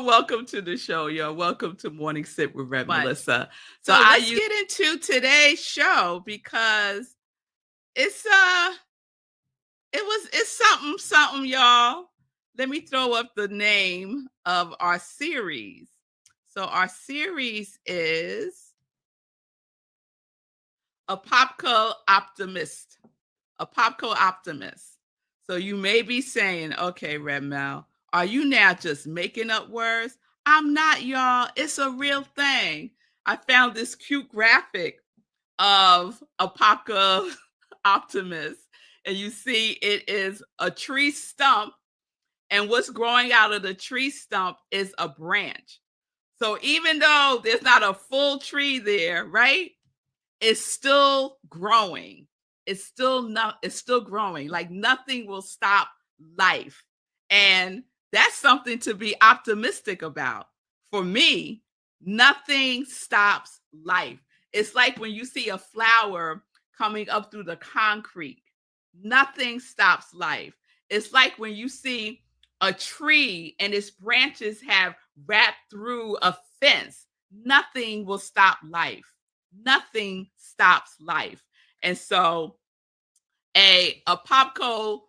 welcome to the show, y'all. Welcome to Morning Sip with Rev Much. Melissa. So let's get into today's show because it's something, y'all. Let me throw up the name of our series. So our series is Apocaloptimist. Apocaloptimist. So you may be saying, okay, Red Mel, are you now just making up words? I'm not, y'all. It's a real thing. I found this cute graphic of Apocaloptimist, and you see it is a tree stump, and what's growing out of the tree stump is a branch. So even though there's not a full tree there, right? It's still growing. It's still growing. Like nothing will stop life. And that's something to be optimistic about. For me, nothing stops life. It's like when you see a flower coming up through the concrete, nothing stops life. It's like when you see a tree and its branches have wrapped through a fence, nothing will stop life. Nothing stops life. And so a popco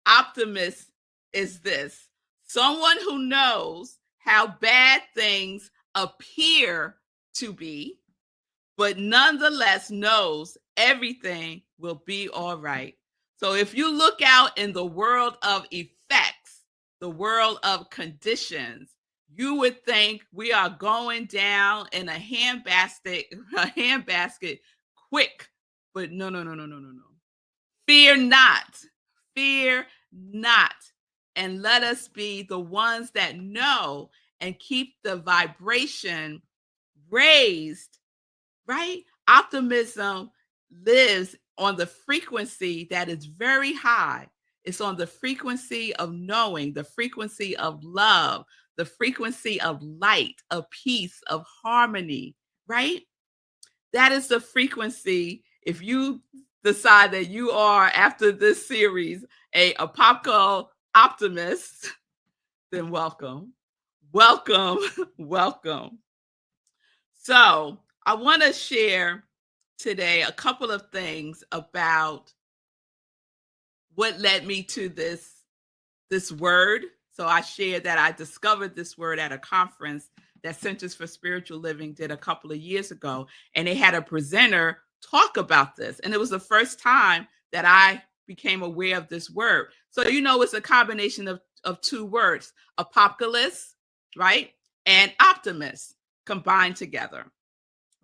optimist is this: someone who knows how bad things appear to be, but nonetheless knows everything will be all right. So if you look out in the world of effects, the world of conditions, you would think we are going down in a handbasket quick. But no. Fear not. Fear not. And let us be the ones that know and keep the vibration raised, right? Optimism lives on the frequency that is very high. It's on the frequency of knowing, the frequency of love, the frequency of light, of peace, of harmony, right? That is the frequency. If you decide that you are, after this series, a Apocaloptimist, then welcome. So I want to share today a couple of things about what led me to this word. So I shared that I discovered this word at a conference that Centers for Spiritual Living did a couple of years ago. And they had a presenter talk about this. And it was the first time that I became aware of this word. So, it's a combination of two words: apocalypse, right? And optimist combined together,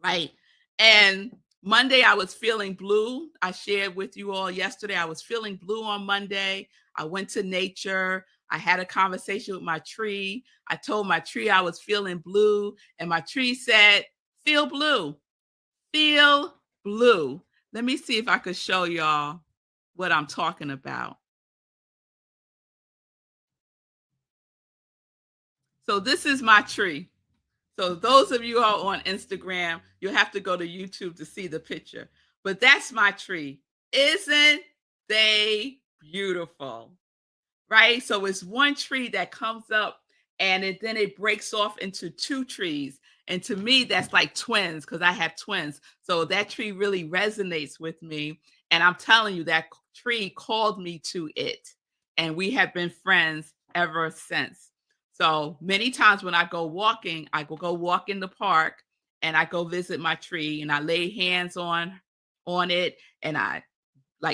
right? And Monday, I was feeling blue. I shared with you all yesterday, I was feeling blue on Monday. I went to nature. I had a conversation with my tree. I told my tree I was feeling blue, and my tree said, feel blue, feel blue. Let me see if I could show y'all what I'm talking about. So this is my tree. So those of you who are on Instagram, you'll have to go to YouTube to see the picture. But that's my tree. Isn't they beautiful? Right? So it's one tree that comes up and then it breaks off into two trees. And to me, that's like twins because I have twins. So that tree really resonates with me. And I'm telling you, that tree called me to it. And we have been friends ever since. So many times when I go walking, I go walk in the park and I go visit my tree and I lay hands on it, and I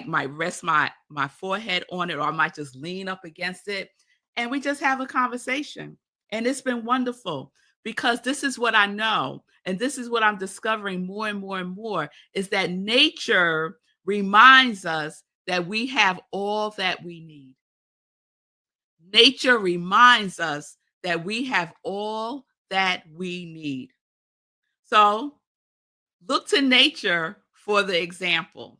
might rest my forehead on it, or I might just lean up against it, and we just have a conversation. And it's been wonderful because this is what I know, and this is what I'm discovering more and more and more, is that nature reminds us that we have all that we need. Nature reminds us that we have all that we need. So look to nature for the example,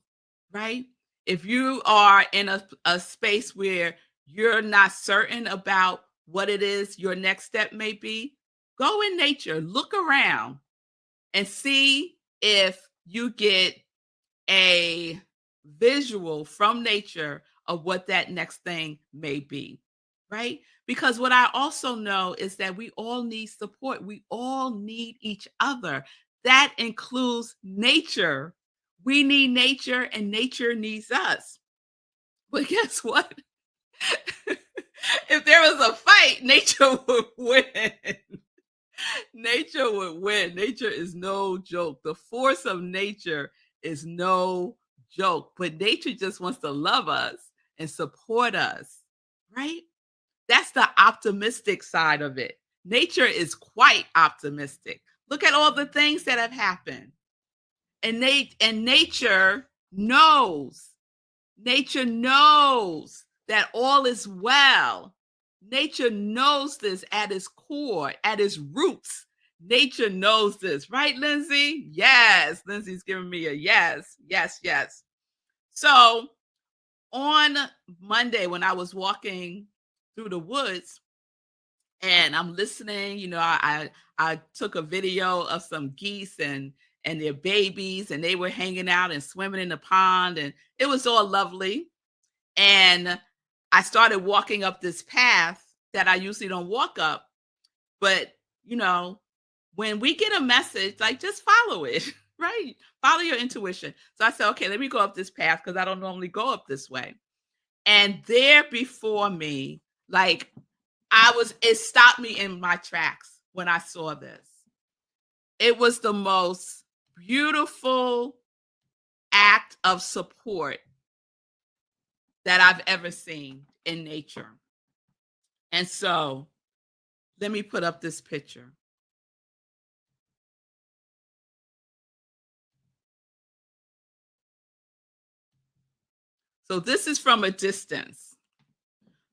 right? If you are in a space where you're not certain about what it is your next step may be, go in nature, look around and see if you get a visual from nature of what that next thing may be, right? Because what I also know is that we all need support. We all need each other. That includes nature. We need nature and nature needs us. But guess what? If there was a fight, nature would win. Nature would win. Nature is no joke. The force of nature is no joke. But nature just wants to love us and support us, right? That's the optimistic side of it. Nature is quite optimistic. Look at all the things that have happened. And nature knows. Nature knows that all is well. Nature knows this at its core, at its roots. Nature knows this, right, Lindsay? Yes, Lindsay's giving me a yes, yes, yes. So on Monday, when I was walking through the woods and I'm listening, I took a video of some geese and their babies, and they were hanging out and swimming in the pond, and it was all lovely. And I started walking up this path that I usually don't walk up. But, you know, when we get a message, like just follow it, right? Follow your intuition. So I said, okay, let me go up this path because I don't normally go up this way. And there before me, like it stopped me in my tracks when I saw this. It was the most beautiful act of support that I've ever seen in nature. And so let me put up this picture. So this is from a distance.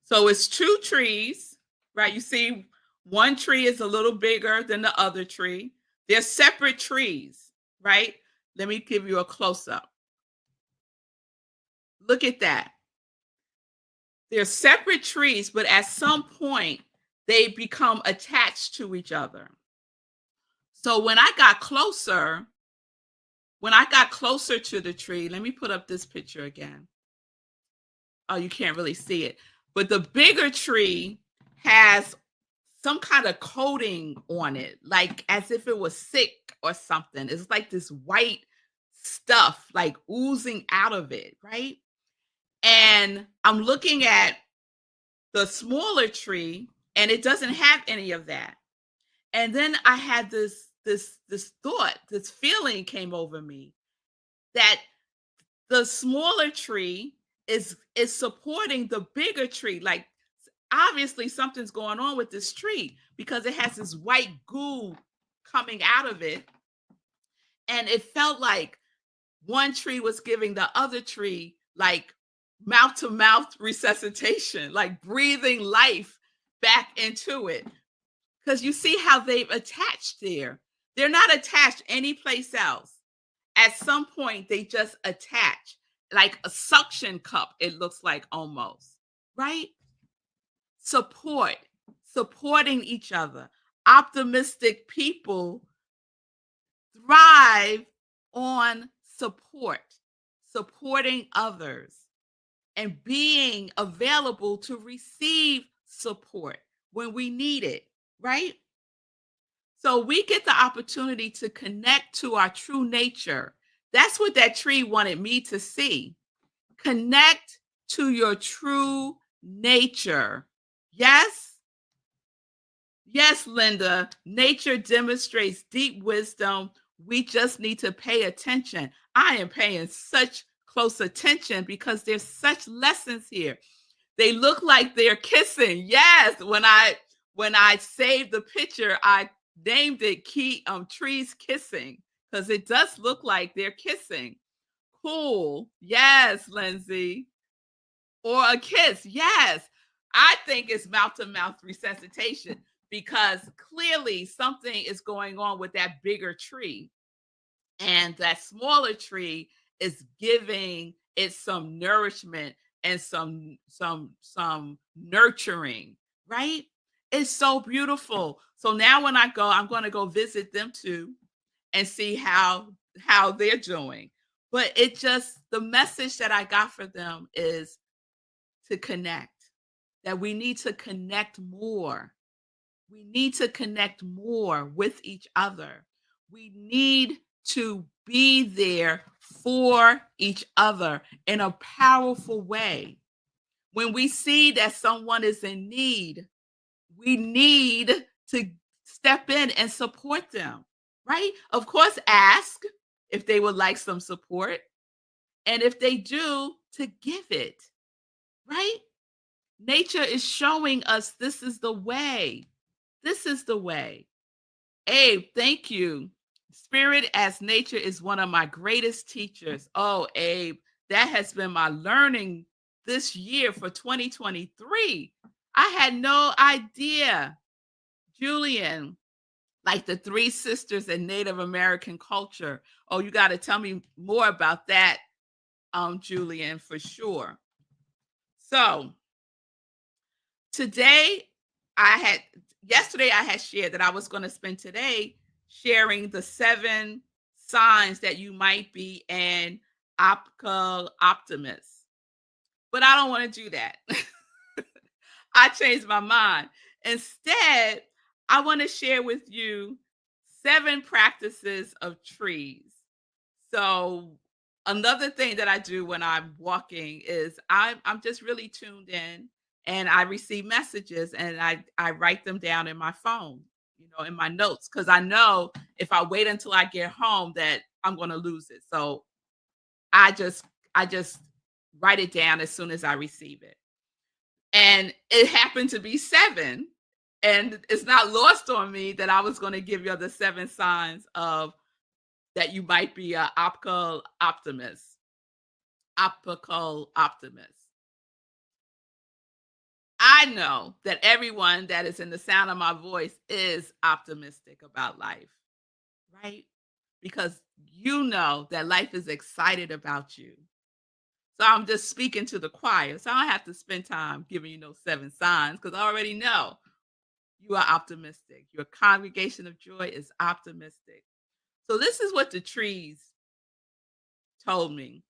So it's two trees, right? You see one tree is a little bigger than the other tree. They're separate trees, right? Let me give you a close up. Look at that. They're separate trees, but at some point they become attached to each other. So when I got closer to the tree, let me put up this picture again. Oh, you can't really see it. But the bigger tree has some kind of coating on it, like as if it was sick or something. It's like this white stuff like oozing out of it, right? And I'm looking at the smaller tree and it doesn't have any of that. And then I had this thought, this feeling came over me that the smaller tree is supporting the bigger tree. Like obviously something's going on with this tree because it has this white goo coming out of it. And it felt like one tree was giving the other tree like mouth to mouth resuscitation, like breathing life back into it. Because you see how they've attached there. They're not attached anyplace else. At some point, they just attach like a suction cup, it looks like almost, right? Support, supporting each other. Optimistic people thrive on support, supporting others, and being available to receive support when we need it, right? So we get the opportunity to connect to our true nature. That's what that tree wanted me to see. Connect to your true nature. Yes? Yes, Linda. Nature demonstrates deep wisdom. We just need to pay attention. I am paying such close attention because there's such lessons here. They look like they're kissing. Yes, when I saved the picture, I named it trees kissing because it does look like they're kissing. Cool. Yes, Lindsay. Or a kiss. Yes. I think it's mouth to mouth resuscitation because clearly something is going on with that bigger tree. And that smaller tree is giving it some nourishment and some nurturing, right? It's so beautiful. So now when I go, I'm going to go visit them too and see how they're doing. But the message that I got for them is to connect. that we need to connect more. We need to connect more with each other. We need to be there for each other in a powerful way. When we see that someone is in need, we need to step in and support them, right? Of course, ask if they would like some support. And if they do, to give it, right? Nature is showing us this is the way. This is the way. Abe, thank you. Spirit as nature is one of my greatest teachers. Oh, Abe, that has been my learning this year for 2023. I had no idea. Julian, like the three sisters in Native American culture. Oh, you got to tell me more about that, Julian, for sure. So today, I had yesterday I had shared that I was going to spend today sharing the 7 signs that you might be an optimist. But I don't want to do that. I changed my mind. Instead, I want to share with you 7 practices of trees. So another thing that I do when I'm walking is I'm just really tuned in and I receive messages and I write them down in my phone, in my notes because I know if I wait until I get home that I'm going to lose it. So I just write it down as soon as I receive it. And it happened to be 7. And it's not lost on me that I was going to give you the 7 signs of that you might be a optical optimist. Optical optimist. I know that everyone that is in the sound of my voice is optimistic about life, right? Because you know that life is excited about you. So I'm just speaking to the choir. So I don't have to spend time giving you those 7 signs because I already know you are optimistic. Your congregation of joy is optimistic. So this is what the trees told me.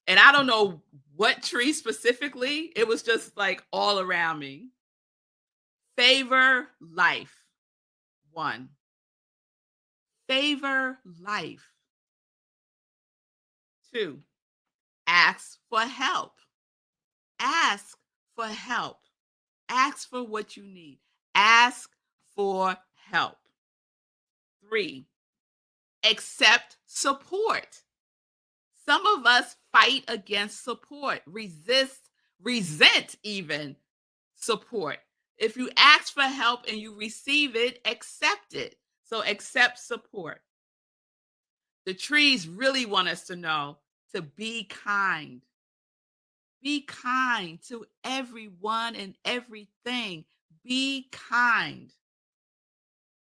And I don't know what tree specifically. It was just like all around me. Favor life. 1. Favor life. 2. Ask for help. Ask for help. Ask for what you need. Ask for help. 3. Accept support. Some of us fight against support, resent even support. If you ask for help and you receive it, accept it. So accept support. The trees really want us to know to be kind. Be kind to everyone and everything. Be kind.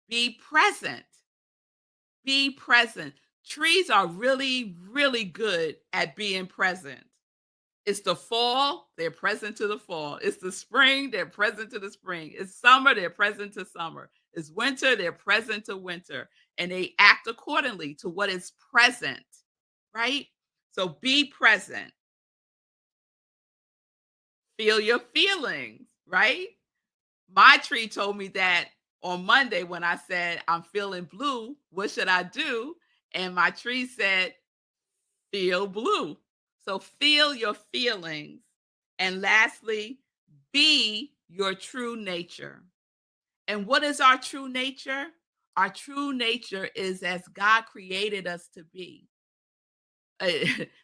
Be present. Be present. Trees are really, really good at being present. It's the fall, they're present to the fall. It's the spring, they're present to the spring. It's summer, they're present to summer. It's winter, they're present to winter. And they act accordingly to what is present, right? So be present. Feel your feelings, right? My tree told me that on Monday when I said, I'm feeling blue. What should I do? And my tree said, feel blue. So feel your feelings. And lastly, be your true nature. And what is our true nature? Our true nature is as God created us to be. Uh,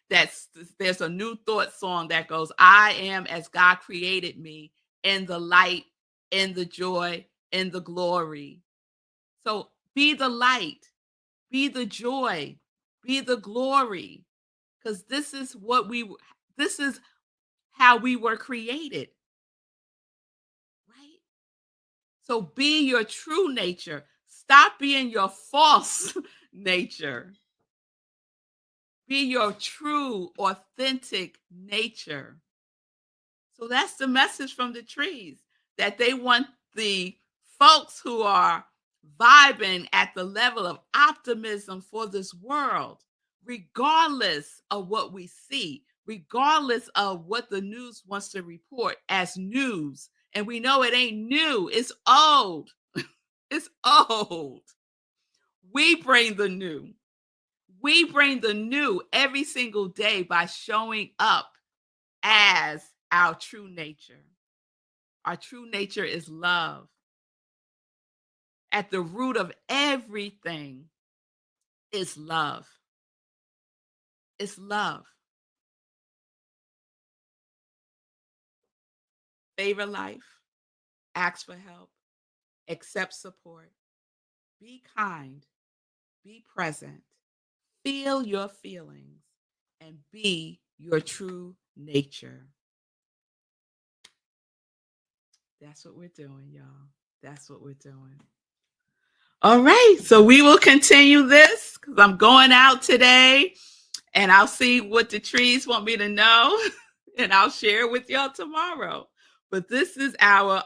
that's there's a new thought song that goes, I am as God created me in the light, in the joy, in the glory. So be the light, be the joy, be the glory, because this is how we were created, right? So be your true nature. Stop being your false nature. Be your true, authentic nature. So that's the message from the trees that they want the folks who are vibing at the level of optimism for this world, regardless of what we see, regardless of what the news wants to report as news, And we know it ain't new, it's old. It's old. We bring the new. We bring the new every single day by showing up as our true nature. Our true nature is love. At the root of everything is love. It's love. Favor life, ask for help, accept support, be kind, be present, feel your feelings, and be your true nature. That's what we're doing, y'all. That's what we're doing. All right. So we will continue this because I'm going out today and I'll see what the trees want me to know and I'll share with y'all tomorrow. But this is our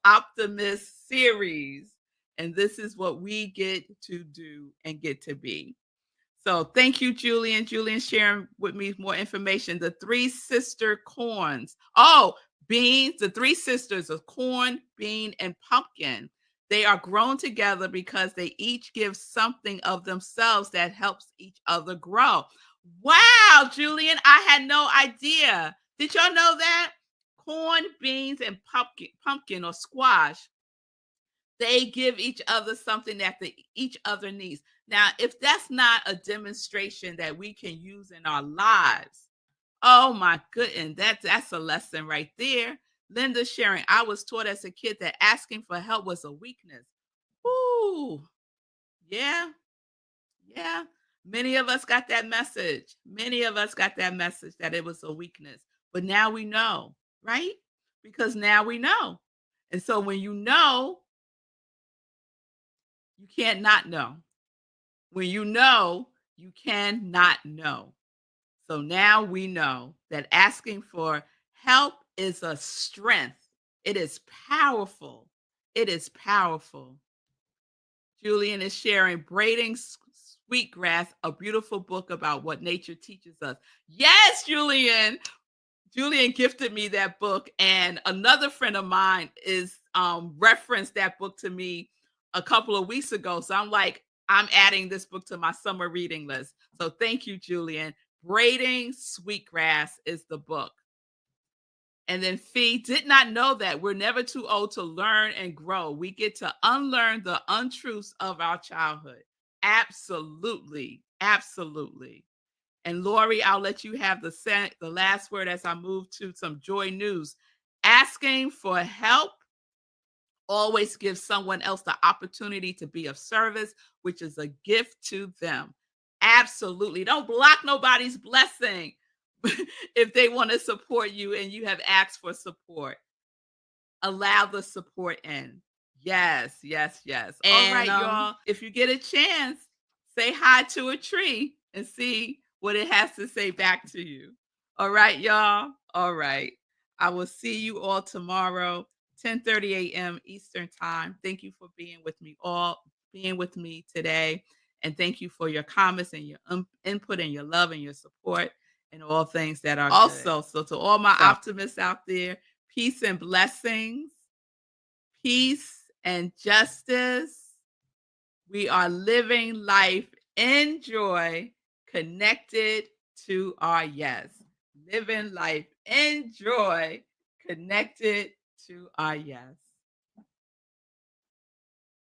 Optimist series. And this is what we get to do and get to be. So thank you, Julian. Julian sharing with me more information. The three sister corns. Oh, beans, the three sisters of corn, bean, and pumpkin. They are grown together because they each give something of themselves that helps each other grow. Wow, Julian, I had no idea. Did y'all know that? Corn, beans, and pumpkin or squash, they give each other something that each other needs. Now, if that's not a demonstration that we can use in our lives, oh my goodness, that's a lesson right there. Linda sharing, I was taught as a kid that asking for help was a weakness. Ooh, yeah, yeah. Many of us got that message. Many of us got that message that it was a weakness. But now we know, right? Because now we know. And so when you know, you can't not know. When you know, you cannot know. So now we know that asking for help is a strength. It is powerful. It is powerful. Julian is sharing Braiding Sweetgrass, a beautiful book about what nature teaches us. Yes, Julian. Julian gifted me that book, and another friend of mine is referenced that book to me a couple of weeks ago. So I'm like, I'm adding this book to my summer reading list. So thank you, Julian. Braiding Sweetgrass is the book. And then Fee did not know that we're never too old to learn and grow. We get to unlearn the untruths of our childhood. Absolutely. Absolutely. And Lori, I'll let you have the last word as I move to some joy news. Asking for help always gives someone else the opportunity to be of service, which is a gift to them. Absolutely. Don't block nobody's blessing if they want to support you and you have asked for support. Allow the support in. Yes, yes, yes. All right, y'all. If you get a chance, say hi to a tree and see what it has to say back to you. All right, y'all. All right. I will see you all tomorrow, 10:30 a.m. Eastern Time. Thank you for being with me today. And thank you for your comments and your input and your love and your support and all things that are also. Good. So to all my optimists out there, peace and blessings, peace and justice. We are living life in joy, connected to our yes. Living life in joy, connected to our yes.